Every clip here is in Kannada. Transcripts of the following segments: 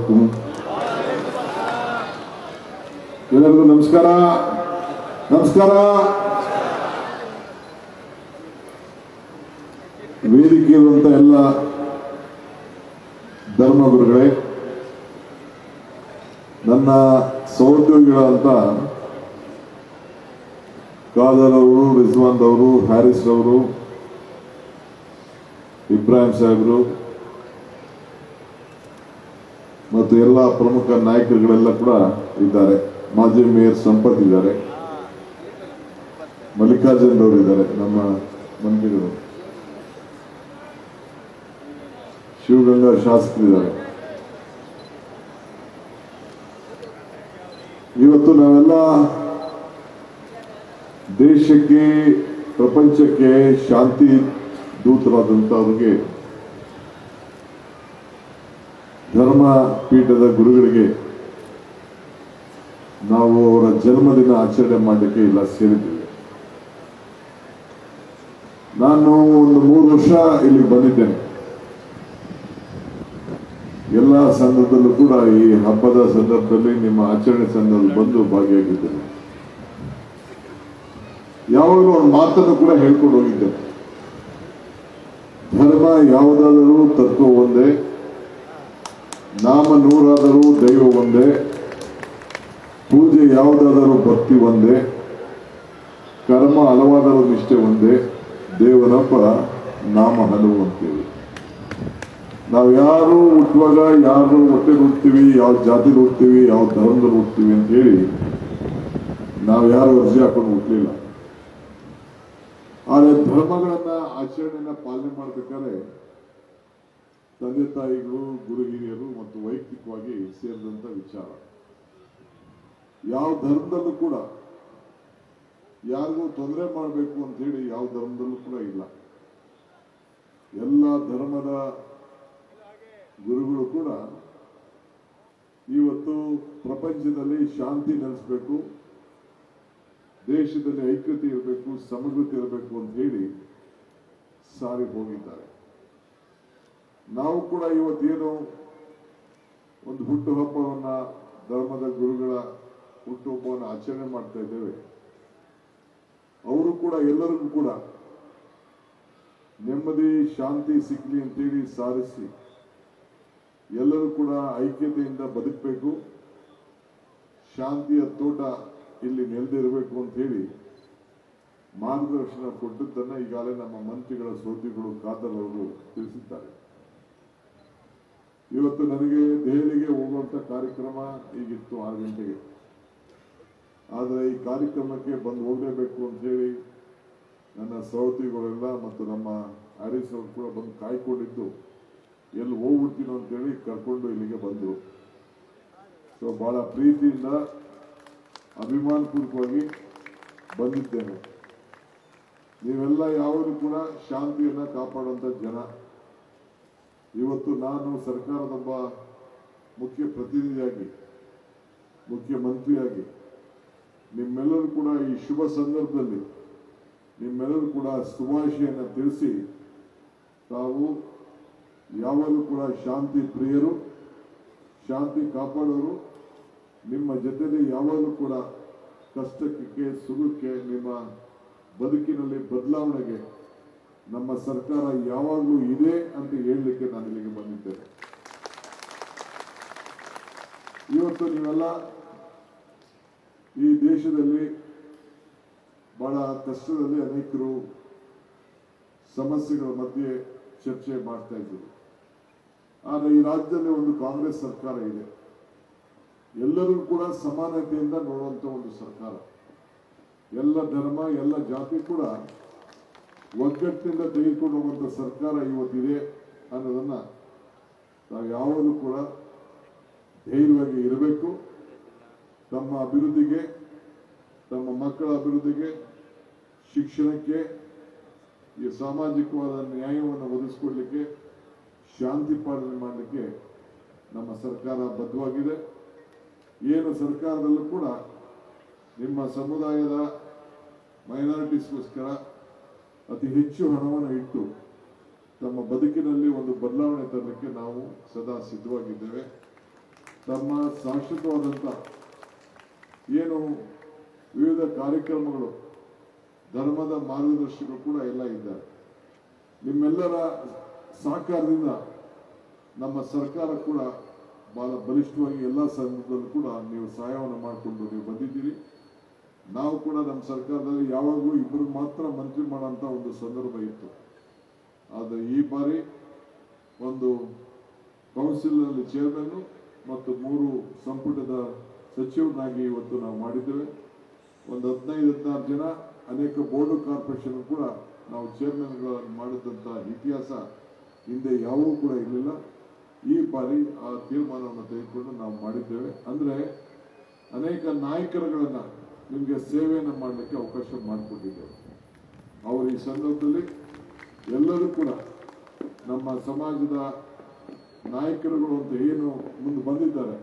अलैकुम। ಎಲ್ಲರಿಗೂ ನಮಸ್ಕಾರ ನಮಸ್ಕಾರ ವೇದಿಕೆಯಲ್ಲಿರುವಂತ ಎಲ್ಲ ಧರ್ಮಗುರುಗಳೇ, ನನ್ನ ಸಹೋದ್ಯೋಗಿಗಳಂತ ಖಾದರ್ ಅವರು, ರಿಜ್ವಾನ್ ಅವರು, ಹ್ಯಾರಿಸ್ ಅವರು, ಇಬ್ರಾಹಿಂ ಸಾಹೇಬರು ಮತ್ತು ಎಲ್ಲ ಪ್ರಮುಖ ನಾಯಕರುಗಳೆಲ್ಲ ಕೂಡ ಇದ್ದಾರೆ. ಮಾಜಿ ಮೇಯರ್ ಸಂಪತ್ ಇದ್ದಾರೆ, ಮಲ್ಲಿಕಾರ್ಜುನ್ ಅವರು ಇದ್ದಾರೆ, ನಮ್ಮ ಮಂತ್ರಿಗಳು, ಶಿವಗಂಗಾ ಶಾಸಕರಿದ್ದಾರೆ. ಇವತ್ತು ನಾವೆಲ್ಲ ದೇಶಕ್ಕೆ, ಪ್ರಪಂಚಕ್ಕೆ ಶಾಂತಿ ದೂತರಾದಂಥವ್ರಿಗೆ, ಧರ್ಮ ಪೀಠದ ಗುರುಗಳಿಗೆ ನಾವು ಅವರ ಜನ್ಮದಿನ ಆಚರಣೆ ಮಾಡಲಿಕ್ಕೆ ಇಲ್ಲ ಸೇರಿದ್ದೇವೆ. ನಾನು ಒಂದು 3 ವರ್ಷ ಇಲ್ಲಿಗೆ ಬಂದಿದ್ದೇನೆ. ಎಲ್ಲ ಸಂದರ್ಭದಲ್ಲೂ ಕೂಡ ಈ ಹಬ್ಬದ ಸಂದರ್ಭದಲ್ಲಿ, ನಿಮ್ಮ ಆಚರಣೆ ಸಂದರ್ಭದಲ್ಲಿ ಬಂದು ಭಾಗಿಯಾಗಿದ್ದೇನೆ. ಯಾವಾಗಲೂ ಒಂದು ಮಾತನ್ನು ಕೂಡ ಹೇಳ್ಕೊಂಡು ಹೋಗಿದ್ದೇನೆ. ಧರ್ಮ ಯಾವುದಾದರೂ ತತ್ವ ಒಂದೇ, ನಾಮ ನೂರಾದರೂ ದೈವ ಒಂದೇ, ಪೂಜೆ ಯಾವುದಾದರೂ ಭಕ್ತಿ ಒಂದೇ, ಕರ್ಮ ಹಲವಾದರೂ ನಿಷ್ಠೆ ಒಂದೇ, ದೇವನಪ್ಪ ನಾಮ ಹಲವು ಅಂತೇಳಿ. ನಾವು ಯಾರು ಹುಟ್ಟುವಾಗ ಯಾರು ಹೊಟ್ಟೆಗೆ ಹುಡ್ತೀವಿ, ಯಾವ ಜಾತಿಗೆ ಹುಡ್ತೀವಿ, ಯಾವ ಧರ್ಮದಲ್ಲಿ ಹುಡ್ತೀವಿ ಅಂತ ಹೇಳಿ ನಾವು ಯಾರು ಅರ್ಜಿ ಹಾಕೊಂಡು ಹುಟ್ಟಲಿಲ್ಲ. ಆದರೆ ಧರ್ಮಗಳನ್ನ, ಆಚರಣೆಯನ್ನ ಪಾಲನೆ ಮಾಡಬೇಕಾದ್ರೆ ತಂದೆ ತಾಯಿಗಳು, ಗುರು ಹಿರಿಯರು ಮತ್ತು ವೈಯಕ್ತಿಕವಾಗಿ ಸೇರಿದಂತ ವಿಚಾರ. ಯಾವ ಧರ್ಮದಲ್ಲೂ ಕೂಡ ಯಾರಿಗೂ ತೊಂದರೆ ಮಾಡಬೇಕು ಅಂತ ಹೇಳಿ ಯಾವ ಧರ್ಮದಲ್ಲೂ ಕೂಡ ಇಲ್ಲ. ಎಲ್ಲ ಧರ್ಮದ ಗುರುಗಳು ಕೂಡ ಇವತ್ತು ಪ್ರಪಂಚದಲ್ಲಿ ಶಾಂತಿ ನೆಲೆಸಬೇಕು, ದೇಶದಲ್ಲಿ ಐಕ್ಯತೆ ಇರಬೇಕು, ಸಮಗ್ರತೆ ಇರಬೇಕು ಅಂತ ಹೇಳಿ ಸಾರಿ ಹೋಗಿದ್ದಾರೆ. ನಾವು ಕೂಡ ಇವತ್ತೇನು ಒಂದು ಹುಟ್ಟುಹಬ್ಬವನ್ನ, ಧರ್ಮದ ಗುರುಗಳ ಹುಟ್ಟುಹಬ್ಬವನ್ನು ಆಚರಣೆ ಮಾಡ್ತಾ ಇದ್ದೇವೆ, ಅವರು ಕೂಡ ಎಲ್ಲರಿಗೂ ಕೂಡ ನೆಮ್ಮದಿ, ಶಾಂತಿ ಸಿಗ್ಲಿ ಅಂತೇಳಿ ಸಾರಿಸಿ ಎಲ್ಲರೂ ಕೂಡ ಐಕ್ಯತೆಯಿಂದ ಬದುಕಬೇಕು, ಶಾಂತಿಯ ತೋಟ ಇಲ್ಲಿ ನೆಲೆದಿರಬೇಕು ಅಂತ ಹೇಳಿ ಮಾರ್ಗದರ್ಶನ ಕೊಟ್ಟದ್ದನ್ನ ಈಗಾಗಲೇ ನಮ್ಮ ಮಂತ್ರಿಗಳ ಸೋದರಿಗಳು ಖಾದರ್ ಅವರು ತಿಳಿಸಿದ್ದಾರೆ. ಇವತ್ತು ನನಗೆ ದೆಹಲಿಗೆ ಹೋಗುವಂತ ಕಾರ್ಯಕ್ರಮ ಈಗಿತ್ತು 6 ಗಂಟೆಗೆ. ಆದರೆ ಈ ಕಾರ್ಯಕ್ರಮಕ್ಕೆ ಬಂದು ಹೋಗಲೇಬೇಕು ಅಂತ ಹೇಳಿ ನನ್ನ ಸಹೋದರಿಗಳೆಲ್ಲ ಮತ್ತು ನಮ್ಮ ಹ್ಯಾರಿಸ್ ಅವರು ಕೂಡ ಬಂದು ಕಾಯ್ಕೊಂಡಿದ್ದು, ಎಲ್ಲಿ ಹೋಗ್ಬಿಡ್ತೀನೋ ಅಂತೇಳಿ ಕರ್ಕೊಂಡು ಇಲ್ಲಿಗೆ ಬಂದರು. ಸೊ ಬಹಳ ಪ್ರೀತಿಯಿಂದ, ಅಭಿಮಾನಪೂರ್ವಕವಾಗಿ ಬಂದಿದ್ದೇನೆ. ನೀವೆಲ್ಲ ಯಾವಾಗಲೂ ಕೂಡ ಶಾಂತಿಯನ್ನ ಕಾಪಾಡುವಂತ ಜನ. ಇವತ್ತು ನಾನು ಸರ್ಕಾರದೊಬ್ಬ ಮುಖ್ಯ ಪ್ರತಿನಿಧಿಯಾಗಿ, ಮುಖ್ಯಮಂತ್ರಿಯಾಗಿ ನಿಮ್ಮೆಲ್ಲರೂ ಕೂಡ ಈ ಶುಭ ಸಂದರ್ಭದಲ್ಲಿ ನಿಮ್ಮೆಲ್ಲರೂ ಕೂಡ ಶುಭಾಶಯನ ತಿಳಿಸಿ, ತಾವು ಯಾವಾಗಲೂ ಕೂಡ ಶಾಂತಿ ಪ್ರಿಯರು, ಶಾಂತಿ ಕಾಪಾಡೋರು, ನಿಮ್ಮ ಜೊತೆಲಿ ಯಾವಾಗಲೂ ಕೂಡ ಕಷ್ಟಕ್ಕೆ, ಸುಖಕ್ಕೆ, ನಿಮ್ಮ ಬದುಕಿನಲ್ಲಿ ಬದಲಾವಣೆಗೆ ನಮ್ಮ ಸರ್ಕಾರ ಯಾವಾಗಲೂ ಇದೆ ಅಂತ ಹೇಳಲಿಕ್ಕೆ ನಾನು ಇಲ್ಲಿಗೆ ಬಂದಿದ್ದೇನೆ. ಇವತ್ತು ನೀವೆಲ್ಲ ಈ ದೇಶದಲ್ಲಿ ಬಹಳ ಕಷ್ಟದಲ್ಲಿ ಅನೇಕರು ಸಮಸ್ಯೆಗಳ ಮಧ್ಯೆ ಚರ್ಚೆ ಮಾಡ್ತಾ ಇದ್ರು. ಆದರೆ ಈ ರಾಜ್ಯದಲ್ಲಿ ಒಂದು ಕಾಂಗ್ರೆಸ್ ಸರ್ಕಾರ ಇದೆ, ಎಲ್ಲರೂ ಕೂಡ ಸಮಾನತೆಯಿಂದ ನೋಡುವಂತ ಒಂದು ಸರ್ಕಾರ. ಎಲ್ಲ ಧರ್ಮ, ಎಲ್ಲ ಜಾತಿ ಕೂಡ ಒಗ್ಗಟ್ಟಿನಿಂದ ತೆಗೆದುಕೊಂಡು ಹೋಗುವಂತ ಸರ್ಕಾರ ಇವತ್ತಿದೆ ಅನ್ನೋದನ್ನ ನಾವು ಯಾವಾಗಲೂ ಕೂಡ ಧೈರ್ಯವಾಗಿ ಇರಬೇಕು. ತಮ್ಮ ಅಭಿವೃದ್ಧಿಗೆ, ತಮ್ಮ ಮಕ್ಕಳ ಅಭಿವೃದ್ಧಿಗೆ, ಶಿಕ್ಷಣಕ್ಕೆ, ಈ ಸಾಮಾಜಿಕವಾದ ನ್ಯಾಯವನ್ನು ಒದಗಿಸಿಕೊಡ್ಲಿಕ್ಕೆ, ಶಾಂತಿ ಪಾಲನೆ ಮಾಡಲಿಕ್ಕೆ ನಮ್ಮ ಸರ್ಕಾರ ಬದ್ಧವಾಗಿದೆ. ಏನು ಸರ್ಕಾರದಲ್ಲೂ ಕೂಡ ನಿಮ್ಮ ಸಮುದಾಯದ ಮೈನಾರಿಟೀಸ್ಗೋಸ್ಕರ ಅತಿ ಹೆಚ್ಚು ಹಣವನ್ನು ಇಟ್ಟು ತಮ್ಮ ಬದುಕಿನಲ್ಲಿ ಒಂದು ಬದಲಾವಣೆ ತರಲಿಕ್ಕೆ ನಾವು ಸದಾ ಸಿದ್ಧವಾಗಿದ್ದೇವೆ. ತಮ್ಮ ಶಾಶ್ವತವಾದಂಥ ಏನು ವಿವಿಧ ಕಾರ್ಯಕ್ರಮಗಳು ಧರ್ಮದ ಮಾರ್ಗದರ್ಶಿಗಳು ಕೂಡ ಎಲ್ಲ ಇದ್ದಾರೆ. ನಿಮ್ಮೆಲ್ಲರ ಸಹಕಾರದಿಂದ ನಮ್ಮ ಸರ್ಕಾರ ಕೂಡ ಬಹಳ ಬಲಿಷ್ಠವಾಗಿ ಎಲ್ಲ ಸಂದರ್ಭದಲ್ಲೂ ಕೂಡ ನೀವು ಸಹಾಯವನ್ನು ಮಾಡಿಕೊಂಡು ನೀವು ಬಂದಿದ್ದೀರಿ. ನಾವು ಕೂಡ ನಮ್ಮ ಸರ್ಕಾರದಲ್ಲಿ ಯಾವಾಗಲೂ ಇಬ್ಬರು ಮಾತ್ರ ಮಂತ್ರಿ ಮಾಡೋಂಥ ಒಂದು ಸಂದರ್ಭ ಇತ್ತು. ಆದರೆ ಈ ಬಾರಿ ಒಂದು ಕೌನ್ಸಿಲ್ನಲ್ಲಿ ಚೇರ್ಮನ್ ಮತ್ತು 3 ಸಂಪುಟದ ಸಚಿವರಾಗಿ ಇವತ್ತು ನಾವು ಮಾಡಿದ್ದೇವೆ. ಒಂದು 15-16 ಜನ ಅನೇಕ ಬೋರ್ಡ್ ಕಾರ್ಪೊರೇಷನ್ ಕೂಡ ನಾವು ಚೇರ್ಮನ್ಗಳನ್ನು ಮಾಡಿದಂಥ ಇತಿಹಾಸ ಹಿಂದೆ ಯಾವೂ ಕೂಡ ಇರಲಿಲ್ಲ. ಈ ಬಾರಿ ಆ ತೀರ್ಮಾನವನ್ನು ತೆಗೆದುಕೊಂಡು ನಾವು ಮಾಡಿದ್ದೇವೆ. ಅಂದರೆ ಅನೇಕ ನಾಯಕರುಗಳನ್ನು ನಿಮಗೆ ಸೇವೆಯನ್ನು ಮಾಡಲಿಕ್ಕೆ ಅವಕಾಶ ಮಾಡಿಕೊಟ್ಟಿದ್ದೇವೆ. ಅವರು ಈ ಸಂದರ್ಭದಲ್ಲಿ ಎಲ್ಲರೂ ಕೂಡ ನಮ್ಮ ಸಮಾಜದ ನಾಯಕರುಗಳು ಅಂತ ಏನು ಮುಂದೆ ಬಂದಿದ್ದಾರೆ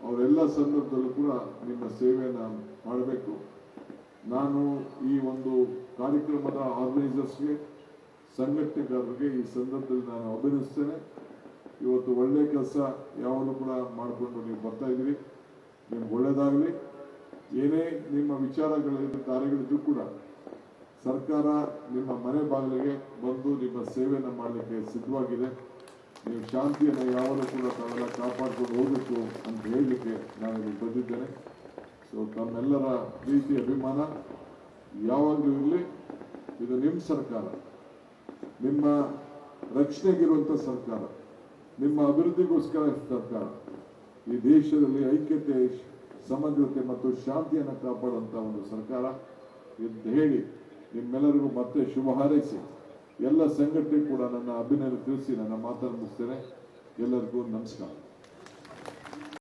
ಅವರೆಲ್ಲ ಸಂದರ್ಭದಲ್ಲೂ ಕೂಡ ನಿಮ್ಮ ಸೇವೆಯನ್ನು ಮಾಡಬೇಕು. ನಾನು ಈ ಒಂದು ಕಾರ್ಯಕ್ರಮದ ಆರ್ಗನೈಸರ್ಸ್ಗೆ, ಸಂಘಟನೆಗಾರರಿಗೆ ಈ ಸಂದರ್ಭದಲ್ಲಿ ನಾನು ಅಭಿನಂದಿಸ್ತೇನೆ. ಇವತ್ತು ಒಳ್ಳೆಯ ಕೆಲಸ ಯಾವಾಗಲೂ ಕೂಡ ಮಾಡಿಕೊಂಡು ನೀವು ಬರ್ತಾ ಇದ್ದೀರಿ. ನಿಮ್ಗೆ ಒಳ್ಳೆಯದಾಗಲಿ. ಏನೇ ನಿಮ್ಮ ವಿಚಾರಗಳಿದ್ದು ಕಾರ್ಯಗಳಿದ್ದು ಕೂಡ ಸರ್ಕಾರ ನಿಮ್ಮ ಮನೆ ಬಾಗಿಲಿಗೆ ಬಂದು ನಿಮ್ಮ ಸೇವೆಯನ್ನು ಮಾಡಲಿಕ್ಕೆ ಸಿದ್ಧವಾಗಿದೆ. ನೀವು ಶಾಂತಿಯನ್ನು ಯಾವಾಗಲೂ ಕೂಡ ತಾವೆಲ್ಲ ಕಾಪಾಡ್ಕೊಂಡು ಹೋಗಬೇಕು ಅಂತ ಹೇಳಲಿಕ್ಕೆ ನಾನು ಇಲ್ಲಿ ಬಂದಿದ್ದೇನೆ. ಸೊ ತಮ್ಮೆಲ್ಲರ ಪ್ರೀತಿ ಅಭಿಮಾನ ಯಾವಾಗಲೂ ಇರಲಿ. ಇದು ನಿಮ್ಮ ಸರ್ಕಾರ, ನಿಮ್ಮ ರಕ್ಷಣೆಗಿರುವಂಥ ಸರ್ಕಾರ, ನಿಮ್ಮ ಅಭಿವೃದ್ಧಿಗೋಸ್ಕರ ಸರ್ಕಾರ. ಈ ದೇಶದಲ್ಲಿ ಐಕ್ಯತೆ, ಸಮಗ್ರತೆ ಮತ್ತು ಶಾಂತಿಯನ್ನು ಕಾಪಾಡುವಂಥ ಒಂದು ಸರ್ಕಾರ ಎಂದು ಹೇಳಿ ನಿಮ್ಮೆಲ್ಲರಿಗೂ ಮತ್ತೆ ಶುಭ ಹಾರೈಸಿ ಎಲ್ಲ ಸಂಘಟನೆ ಕೂಡ ನನ್ನ ಅಭಿನಂದನೆ ತಿಳಿಸಿ ನನ್ನ ಮಾತನ್ನು ಮುಗಿಸ್ತೇನೆ. ಎಲ್ಲರಿಗೂ ನಮಸ್ಕಾರ.